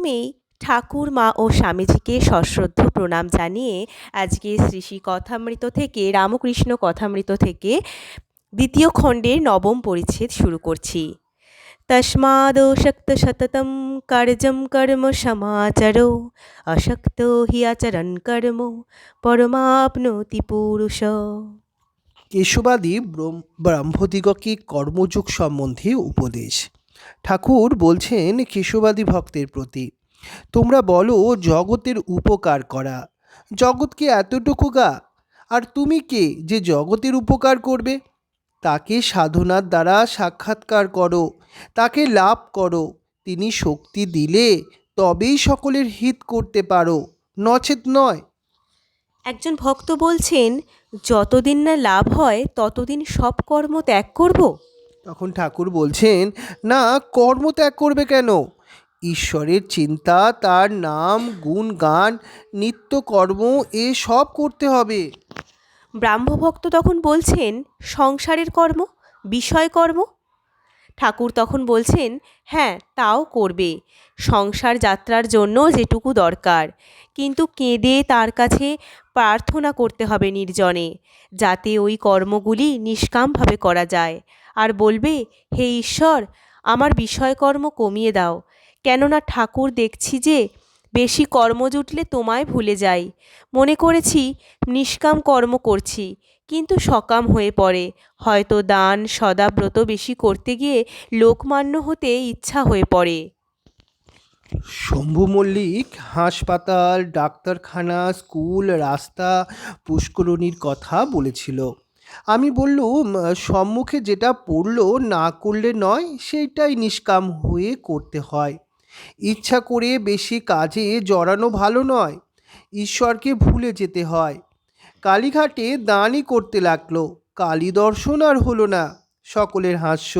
প্রথমেই ঠাকুর মা ও স্বামীজিকে সশ্রদ্ধ প্রণাম জানিয়ে আজকে শ্রী শ্রী কথামৃত থেকে রামকৃষ্ণ কথামৃত থেকে দ্বিতীয় খণ্ডের নবম পরিচ্ছেদ শুরু করছি। তস্মাদশক্ত সততম কার্যম কর্ম সমাচরো অশক্ত হি আচরণ কর্ম পরমাপ্নোতি পুরুষ। কেশবাদী ব্রাহ্মদিগকে কর্মযোগ সম্বন্ধে উপদেশ। ঠাকুর বলছেন কেশবাদী ভক্তের প্রতি, তোমরা বলো জগতের উপকার করা, জগৎকে এতটুকু গা, আর তুমি কে যে জগতের উপকার করবে? তাকে সাধনার দ্বারা সাক্ষাৎকার করো, তাকে লাভ করো। তিনি শক্তি দিলে তবেই সকলের হিত করতে পারো, নচেত নয়। একজন ভক্ত বলছেন, যতদিন না লাভ হয় ততদিন সব কর্ম ত্যাগ করব। তখন ঠাকুর বলছেন, না, কর্ম ত্যাগ করবে কেন? ঈশ্বরের চিন্তা, তার নাম গুণ গান, নিত্য কর্ম, এ সব করতে হবে। ব্রাহ্মভক্ত তখন বলছেন, সংসারের কর্ম, বিষয় কর্ম। ঠাকুর তখন বলছেন, হ্যাঁ তাও করবে, সংসার যাত্রার জন্য যেটুকু দরকার, কিন্তু কেঁদে তার কাছে প্রার্থনা করতে হবে নির্জনে, যাতে ওই কর্মগুলি নিষ্কামভাবে করা যায়। আর বলবে, হে ঈশ্বর, আমার বিষয়কর্ম কমিয়ে দাও, কেননা ঠাকুর দেখছি যে বেশি কর্ম জুটলে তোমায় ভুলে যাই। মনে করেছি নিষ্কাম কর্ম করছি, কিন্তু সকাম হয়ে পড়ে, হয়তো দান সদাব্রত বেশি করতে গিয়ে লোকমান্য হতে ইচ্ছা হয়ে পড়ে। শম্ভু মল্লিক হাসপাতাল, ডাক্তারখানা, স্কুল, রাস্তা, পুষ্করণীর কথা বলেছিল। আমি বললুম, সম্মুখে যেটা পড়ল না করলে নয়, সেইটাই নিষ্কাম হয়ে করতে হয়। ইচ্ছা করে বেশি কাজে জড়ানো ভালো নয়, ঈশ্বরকে ভুলে যেতে হয়। কালীঘাটে দানই করতে লাগলো, কালী দর্শন আর হলো না। সকলের হাস্য।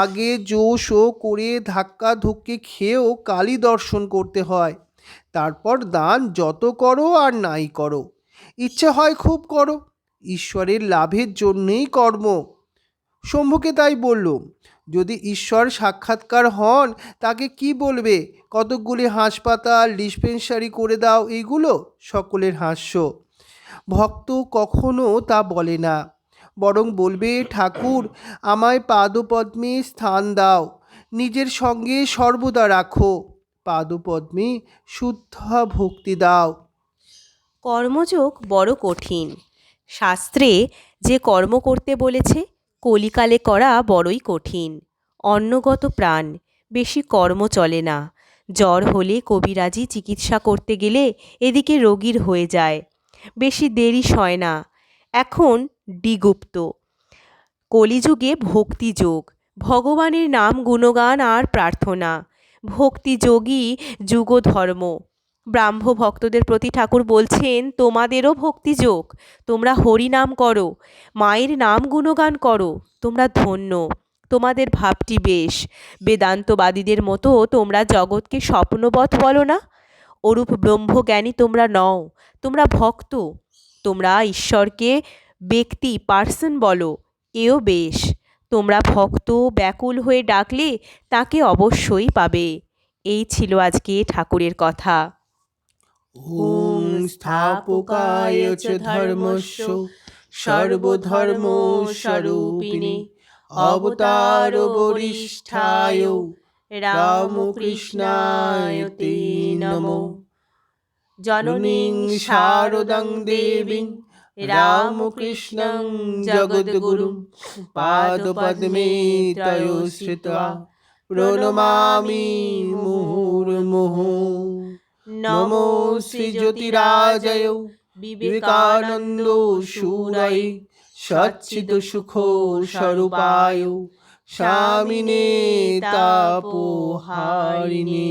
আগে জোশও করে ধাক্কা ধুক্কে খেয়েও কালী দর্শন করতে হয়, তারপর দান যত করো আর নাই করো, ইচ্ছা হয় খুব করো, ঈশ্বরের লাভের জন্যেই কর্ম। শম্ভুকে তাই বললুম, যদি ঈশ্বর সাক্ষাৎকার হন তাকে কি বলবে, কতকগুলি হাসপাতাল ডিসপেন্সারি করে দাও, এইগুলো? সকলের হাস্য। ভক্ত কখনো তা বলে না, বরং বলবে, ঠাকুর আমায় পাদপদ্মে স্থান দাও, নিজের সঙ্গে সর্বদা রাখো, পাদপদ্মে শুদ্ধ ভক্তি দাও। কর্মযোগ বড় কঠিন। শাস্ত্রে যে কর্ম করতে বলেছে কলিকালে করা বড়ই কঠিন। অন্নগত প্রাণ, বেশি কর্ম চলে না। জ্বর হলে কবিরাজি চিকিৎসা করতে গেলে এদিকে রোগীর হয়ে যায়, বেশি দেরি সয় না। এখন ডিগুপ্ত কলিযুগে ভক্তিযোগ, ভগবানের নাম গুণগান আর প্রার্থনা, ভক্তিযোগী যুগধর্ম। ব্রাহ্ম ভক্তদের প্রতি ঠাকুর বলছেন, তোমাদেরও ভক্তিযোগ, তোমরা হরি নাম করো, মায়ের নাম গুণগান করো, তোমরা ধন্য, তোমাদের ভাবটি বেশ। বেদান্তবাদীদের মতো তোমরা জগৎকে স্বপ্নবৎ বলো না, ওরূপ ব্রহ্মজ্ঞানী তোমরা নও, তোমরা ভক্ত। তোমরা ঈশ্বরকে ব্যক্তি পার্সন বলো, এও বেশ। তোমরা ভক্ত, ব্যাকুল হয়ে ডাকলে তাকে অবশ্যই পাবে। এই ছিল আজকে ঠাকুরের কথা। ওম স্থাপকায় চ ধর্মস্য সর্বধর্ম স্বরূপিণে অবতার বরিষ্ঠায় রামকৃষ্ণায় তে নমো। জননীং শারদাং দেবীং রামকৃষ্ণং জগদ্গুরুং পাদপদ্মে ত্বয়োশ্রিত্বা প্রণমামি মুহুর্মুহুঃ। নমো শ্রীজ্যোতিরাজয় বিবেকানন্দ শূরায় সচ্চিদ সুখ স্বরূপায় স্বামিনে তাপোহারিণে।